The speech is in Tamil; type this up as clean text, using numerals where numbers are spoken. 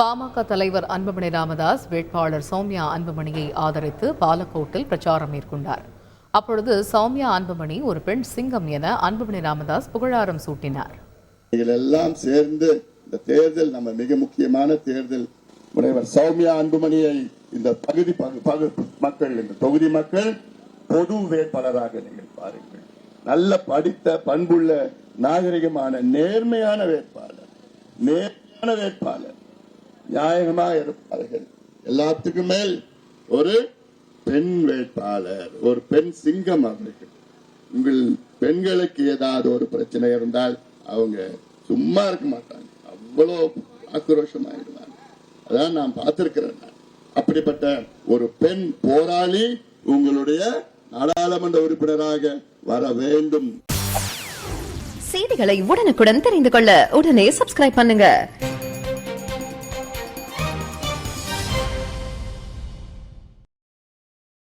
பாமக தலைவர் அன்புமணி ராமதாஸ் வேட்பாளர் சௌமியா அன்புமணியை ஆதரித்து பாலக்கோட்டில் பிரச்சாரம் மேற்கொண்டார். அப்பொழுது சௌமியா அன்புமணி ஒரு பெண் சிங்கம் என அன்புமணி ராமதாஸ் புகழாரம் சூட்டினார். எல்லாம் சேர்ந்து இந்த தேர்தல் நம்ம மிக முக்கியமான தேர்தல். முனைவர் சௌமியா அன்புமணியை இந்த பகுதி மக்கள், இந்த தொகுதி மக்கள் பொது வேட்பாளராக நீங்கள் பாருங்கள். நல்ல படித்த பண்புள்ள நாகரிகமான நேர்மையான வேட்பாளர், நியாயமாக இருப்பார்கள். எல்லாத்துக்கும் மேல் ஒரு பெண் வேட்பாளர், ஒரு பெண் சிங்கம் அவர்கள். உங்கள் பெண்களுக்கு ஏதாவது ஒரு பிரச்சனை இருந்தால் அவங்க சும்மா இருக்க மாட்டாங்க, அவ்வளோ ஆக்ரோஷமாயிடுவாங்க. அதான் நான் பார்த்திருக்கிறேன். அப்படிப்பட்ட ஒரு பெண் போராளி உங்களுடைய நாடாளுமன்ற உறுப்பினராக வர வேண்டும். செய்திகளை உடனுக்குடன் தெரிந்து கொள்ள உடனே சப்ஸ்கிரைப் பண்ணுங்க.